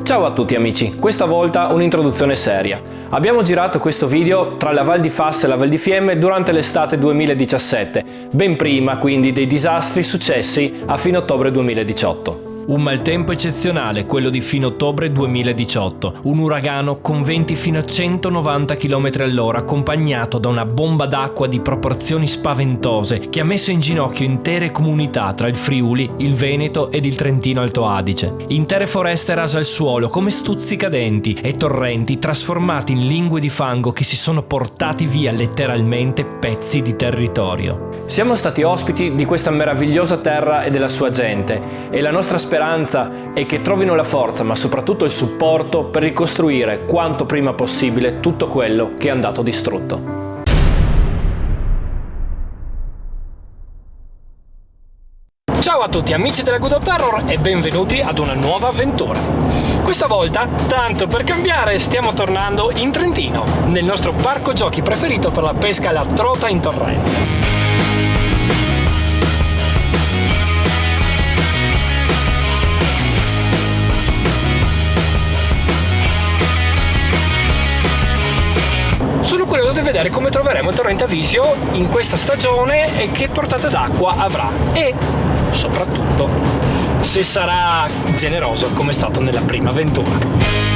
Ciao a tutti amici, questa volta un'introduzione seria. Abbiamo girato questo video tra la Val di Fassa e la Val di Fiemme durante l'estate 2017, ben prima quindi dei disastri successi a fine ottobre 2018. Un maltempo eccezionale, quello di fine ottobre 2018, un uragano con venti fino a 190 km all'ora accompagnato da una bomba d'acqua di proporzioni spaventose che ha messo in ginocchio intere comunità tra il Friuli, il Veneto ed il Trentino Alto Adige. Intere foreste rase al suolo come stuzzicadenti e torrenti trasformati in lingue di fango che si sono portati via letteralmente pezzi di territorio. Siamo stati ospiti di questa meravigliosa terra e della sua gente e la nostra speranza è che trovino la forza ma soprattutto il supporto per ricostruire quanto prima possibile tutto quello che è andato distrutto. Ciao a tutti amici della Good of Terror e benvenuti ad una nuova avventura. Questa volta, tanto per cambiare, stiamo tornando in Trentino, nel nostro parco giochi preferito per la pesca alla trota in torrente. Sono curioso di vedere come troveremo il torrente Avisio in questa stagione e che portata d'acqua avrà e, soprattutto, se sarà generoso come è stato nella prima avventura.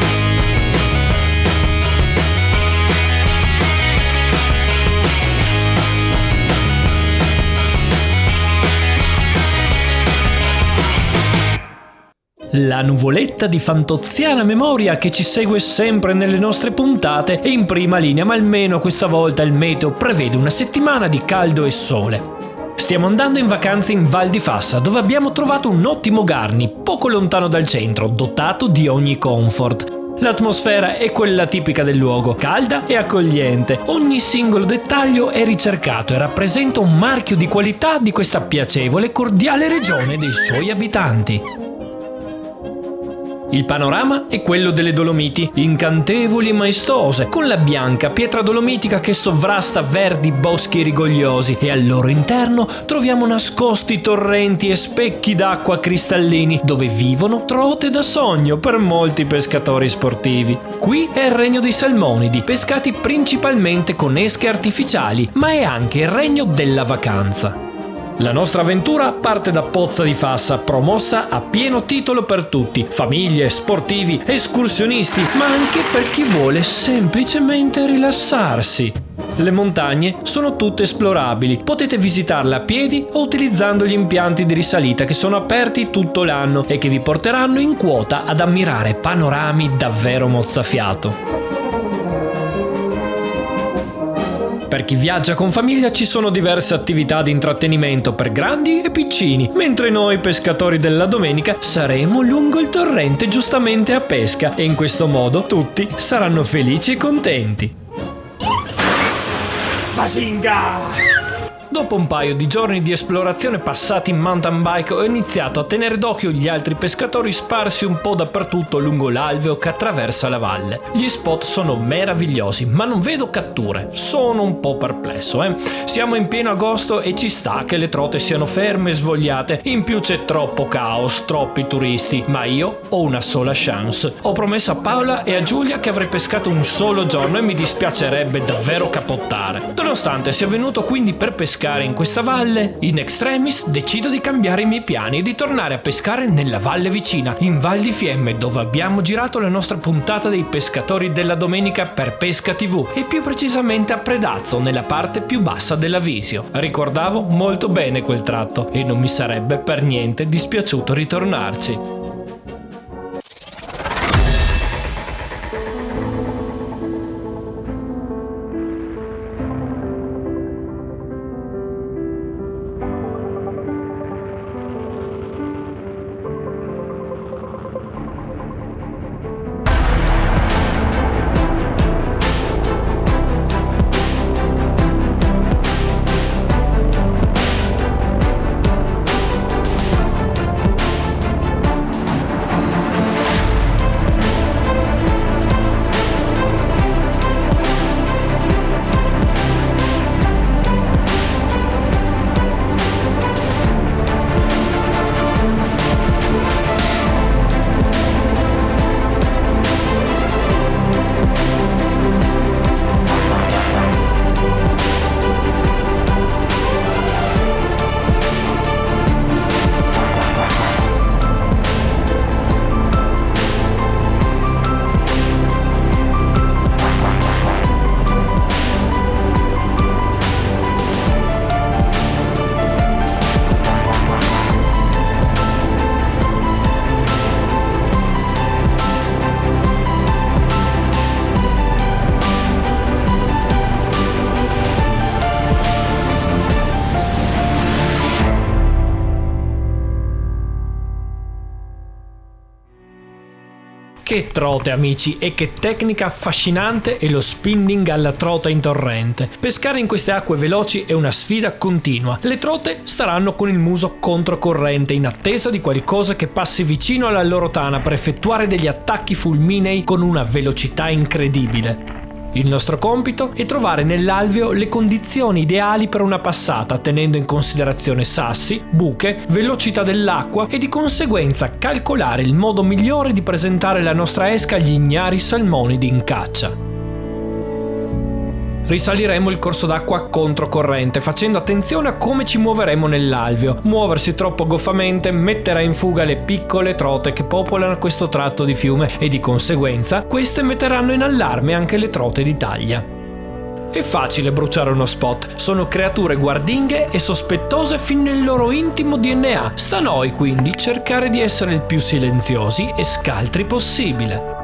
La nuvoletta di fantoziana memoria che ci segue sempre nelle nostre puntate è in prima linea, ma almeno questa volta il meteo prevede una settimana di caldo e sole. Stiamo andando in vacanza in Val di Fassa, dove abbiamo trovato un ottimo Garni, poco lontano dal centro, dotato di ogni comfort. L'atmosfera è quella tipica del luogo, calda e accogliente. Ogni singolo dettaglio è ricercato e rappresenta un marchio di qualità di questa piacevole e cordiale regione e dei suoi abitanti. Il panorama è quello delle Dolomiti, incantevoli e maestose, con la bianca pietra dolomitica che sovrasta verdi boschi rigogliosi e al loro interno troviamo nascosti torrenti e specchi d'acqua cristallini dove vivono trote da sogno per molti pescatori sportivi. Qui è il regno dei salmonidi, pescati principalmente con esche artificiali, ma è anche il regno della vacanza. La nostra avventura parte da Pozza di Fassa, promossa a pieno titolo per tutti, famiglie, sportivi, escursionisti, ma anche per chi vuole semplicemente rilassarsi. Le montagne sono tutte esplorabili, potete visitarle a piedi o utilizzando gli impianti di risalita che sono aperti tutto l'anno e che vi porteranno in quota ad ammirare panorami davvero mozzafiato. Per chi viaggia con famiglia ci sono diverse attività di intrattenimento per grandi e piccini, mentre noi pescatori della domenica saremo lungo il torrente giustamente a pesca e in questo modo tutti saranno felici e contenti. Basinga! Dopo un paio di giorni di esplorazione passati in mountain bike ho iniziato a tenere d'occhio gli altri pescatori sparsi un po' dappertutto lungo l'alveo che attraversa la valle. Gli spot sono meravigliosi, ma non vedo catture. Sono un po' perplesso, Siamo in pieno agosto e ci sta che le trote siano ferme e svogliate. In più c'è troppo caos, troppi turisti, ma io ho una sola chance. Ho promesso a Paola e a Giulia che avrei pescato un solo giorno e mi dispiacerebbe davvero capottare. Nonostante sia venuto quindi per pescare in questa valle, in extremis decido di cambiare i miei piani e di tornare a pescare nella valle vicina, in Val di Fiemme, dove abbiamo girato la nostra puntata dei pescatori della domenica per Pesca TV e più precisamente a Predazzo, nella parte più bassa dell'Avisio. Ricordavo molto bene quel tratto e non mi sarebbe per niente dispiaciuto ritornarci. Che trote, amici, e che tecnica affascinante è lo spinning alla trota in torrente. Pescare in queste acque veloci è una sfida continua. Le trote staranno con il muso controcorrente in attesa di qualcosa che passi vicino alla loro tana per effettuare degli attacchi fulminei con una velocità incredibile. Il nostro compito è trovare nell'alveo le condizioni ideali per una passata, tenendo in considerazione sassi, buche, velocità dell'acqua e di conseguenza calcolare il modo migliore di presentare la nostra esca agli ignari salmonidi in caccia. Risaliremo il corso d'acqua controcorrente, facendo attenzione a come ci muoveremo nell'alveo. Muoversi troppo goffamente metterà in fuga le piccole trote che popolano questo tratto di fiume e di conseguenza queste metteranno in allarme anche le trote di taglia. È facile bruciare uno spot, sono creature guardinghe e sospettose fin nel loro intimo DNA. Sta a noi quindi cercare di essere il più silenziosi e scaltri possibile.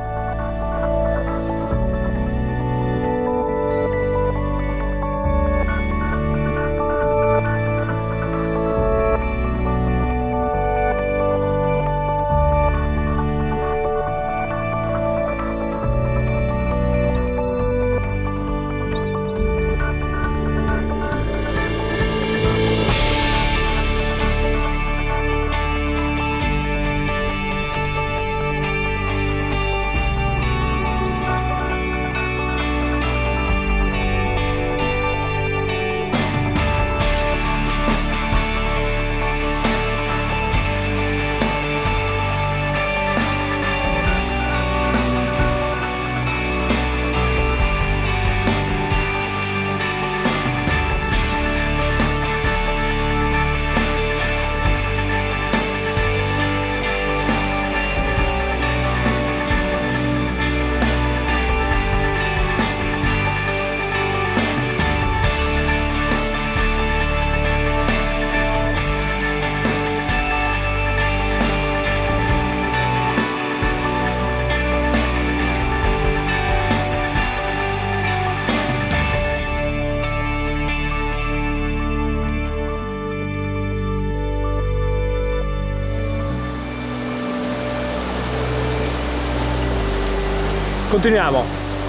Continuiamo,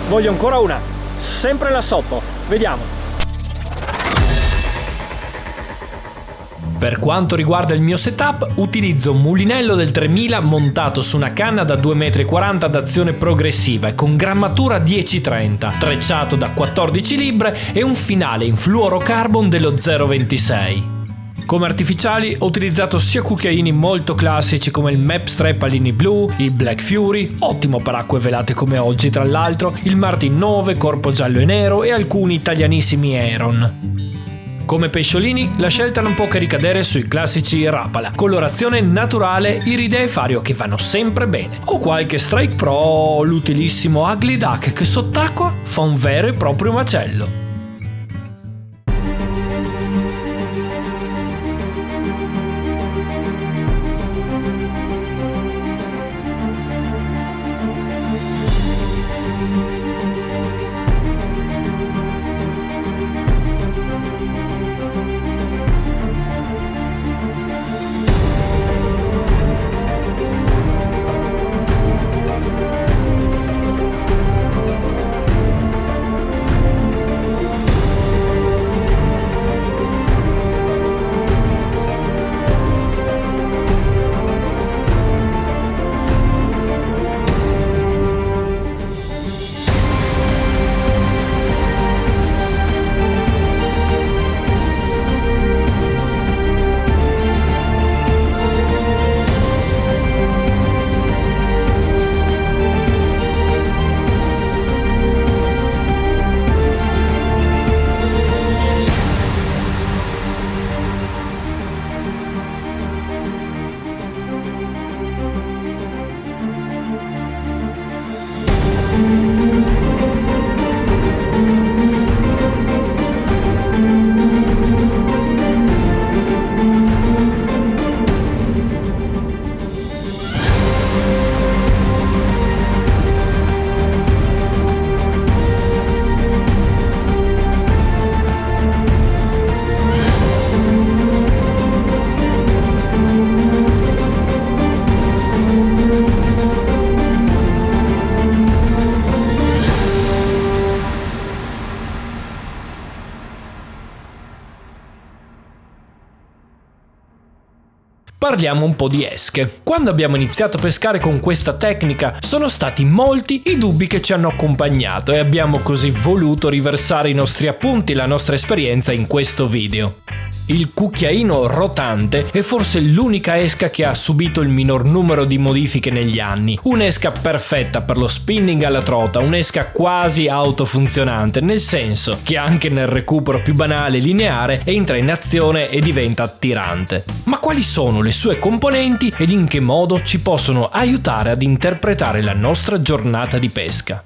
voglio ancora una, sempre là sotto, vediamo. Per quanto riguarda il mio setup, utilizzo un mulinello del 3000 montato su una canna da 2,40 m d'azione progressiva e con grammatura 10-30, trecciato da 14 libre e un finale in fluorocarbon dello 0,26. Come artificiali ho utilizzato sia cucchiaini molto classici come il Mapstrap Alini Blue, il Black Fury, ottimo per acque velate come oggi tra l'altro, il Martin 9 corpo giallo e nero e alcuni italianissimi Aeron. Come pesciolini la scelta non può che ricadere sui classici Rapala, colorazione naturale, iride e fario che vanno sempre bene, o qualche Strike Pro o l'utilissimo Ugly Duck che sott'acqua fa un vero e proprio macello. parliamo un po' di esche. Quando abbiamo iniziato a pescare con questa tecnica sono stati molti i dubbi che ci hanno accompagnato e abbiamo così voluto riversare i nostri appunti e la nostra esperienza in questo video. Il cucchiaino rotante è forse l'unica esca che ha subito il minor numero di modifiche negli anni. Un'esca perfetta per lo spinning alla trota, un'esca quasi autofunzionante, nel senso che anche nel recupero più banale e lineare entra in azione e diventa attirante. Ma quali sono le sue componenti ed in che modo ci possono aiutare ad interpretare la nostra giornata di pesca?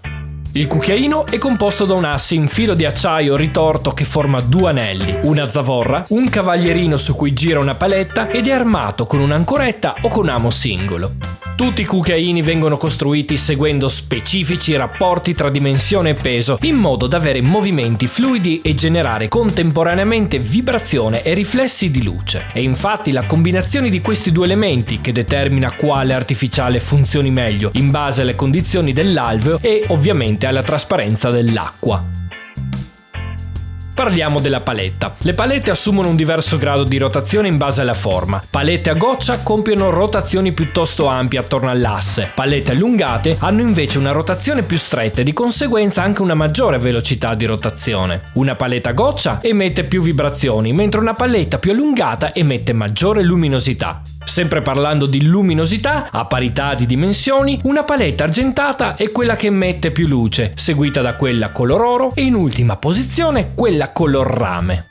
Il cucchiaino è composto da un asse in filo di acciaio ritorto che forma due anelli, una zavorra, un cavallierino su cui gira una paletta ed è armato con un'ancoretta o con amo singolo. Tutti i cucchiaini vengono costruiti seguendo specifici rapporti tra dimensione e peso in modo da avere movimenti fluidi e generare contemporaneamente vibrazione e riflessi di luce. E infatti la combinazione di questi due elementi che determina quale artificiale funzioni meglio in base alle condizioni dell'alveo e ovviamente alla trasparenza dell'acqua. Parliamo della paletta. Le palette assumono un diverso grado di rotazione in base alla forma. Palette a goccia compiono rotazioni piuttosto ampie attorno all'asse. Palette allungate hanno invece una rotazione più stretta e di conseguenza anche una maggiore velocità di rotazione. Una paletta a goccia emette più vibrazioni, mentre una paletta più allungata emette maggiore luminosità. Sempre parlando di luminosità, a parità di dimensioni, una paletta argentata è quella che emette più luce, seguita da quella color oro e in ultima posizione quella color rame.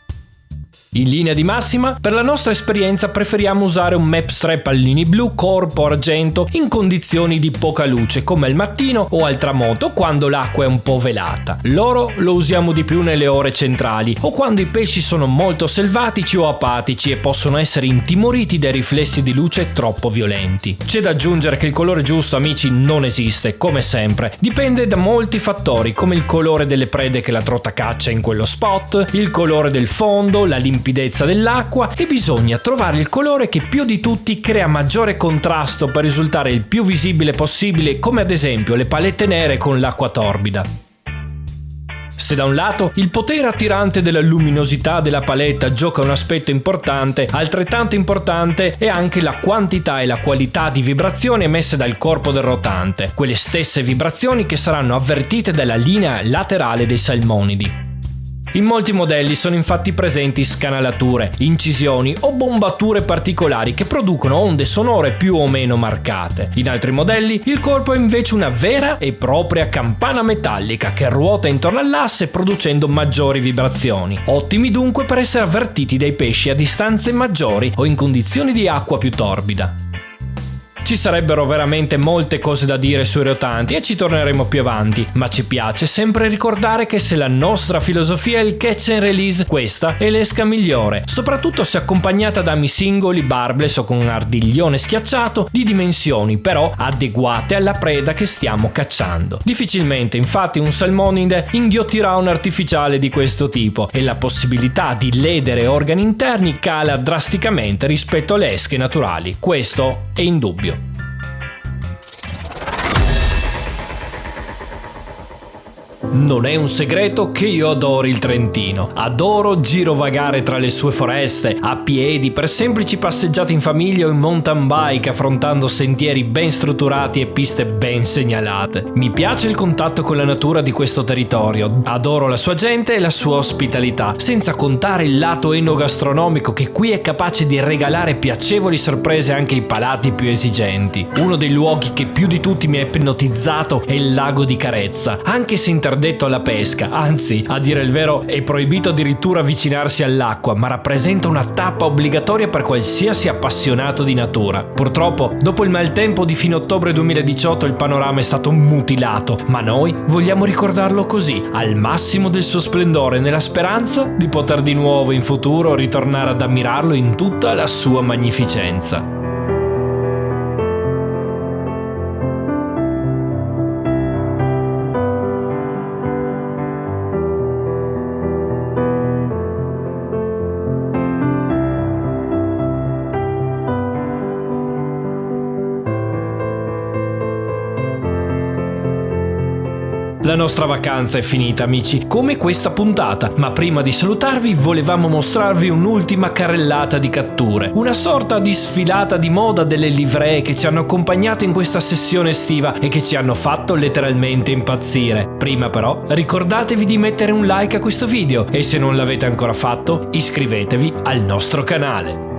In linea di massima, per la nostra esperienza preferiamo usare un map strap allini blu corpo argento in condizioni di poca luce come al mattino o al tramonto quando l'acqua è un po' velata. L'oro lo usiamo di più nelle ore centrali o quando i pesci sono molto selvatici o apatici e possono essere intimoriti dai riflessi di luce troppo violenti. C'è da aggiungere che il colore giusto, amici, non esiste, come sempre. Dipende da molti fattori come il colore delle prede che la trota caccia in quello spot, il colore del fondo, la limpidezza dell'acqua e bisogna trovare il colore che più di tutti crea maggiore contrasto per risultare il più visibile possibile, come ad esempio le palette nere con l'acqua torbida. Se da un lato il potere attirante della luminosità della paletta gioca un aspetto importante, altrettanto importante è anche la quantità e la qualità di vibrazioni emesse dal corpo del rotante, quelle stesse vibrazioni che saranno avvertite dalla linea laterale dei salmonidi. In molti modelli sono infatti presenti scanalature, incisioni o bombature particolari che producono onde sonore più o meno marcate. In altri modelli il corpo è invece una vera e propria campana metallica che ruota intorno all'asse producendo maggiori vibrazioni. Ottimi dunque per essere avvertiti dai pesci a distanze maggiori o in condizioni di acqua più torbida. Ci sarebbero veramente molte cose da dire sui rotanti e ci torneremo più avanti, ma ci piace sempre ricordare che se la nostra filosofia è il catch and release, questa è l'esca migliore, soprattutto se accompagnata da ami singoli, barbless o con un ardiglione schiacciato di dimensioni però adeguate alla preda che stiamo cacciando. Difficilmente infatti un salmonide inghiottirà un artificiale di questo tipo e la possibilità di ledere organi interni cala drasticamente rispetto alle esche naturali, questo è indubbio. Non è un segreto che io adoro il Trentino. Adoro girovagare tra le sue foreste, a piedi, per semplici passeggiate in famiglia o in mountain bike, affrontando sentieri ben strutturati e piste ben segnalate. Mi piace il contatto con la natura di questo territorio, adoro la sua gente e la sua ospitalità, senza contare il lato enogastronomico che qui è capace di regalare piacevoli sorprese anche ai palati più esigenti. Uno dei luoghi che più di tutti mi ha ipnotizzato è il lago di Carezza, anche se interdetto alla pesca, anzi, a dire il vero, è proibito addirittura avvicinarsi all'acqua, ma rappresenta una tappa obbligatoria per qualsiasi appassionato di natura. Purtroppo, dopo il maltempo di fine ottobre 2018 il panorama è stato mutilato, ma noi vogliamo ricordarlo così, al massimo del suo splendore, nella speranza di poter di nuovo in futuro ritornare ad ammirarlo in tutta la sua magnificenza. La nostra vacanza è finita, amici, come questa puntata, ma prima di salutarvi volevamo mostrarvi un'ultima carrellata di catture, una sorta di sfilata di moda delle livree che ci hanno accompagnato in questa sessione estiva e che ci hanno fatto letteralmente impazzire. Prima però ricordatevi di mettere un like a questo video e se non l'avete ancora fatto iscrivetevi al nostro canale.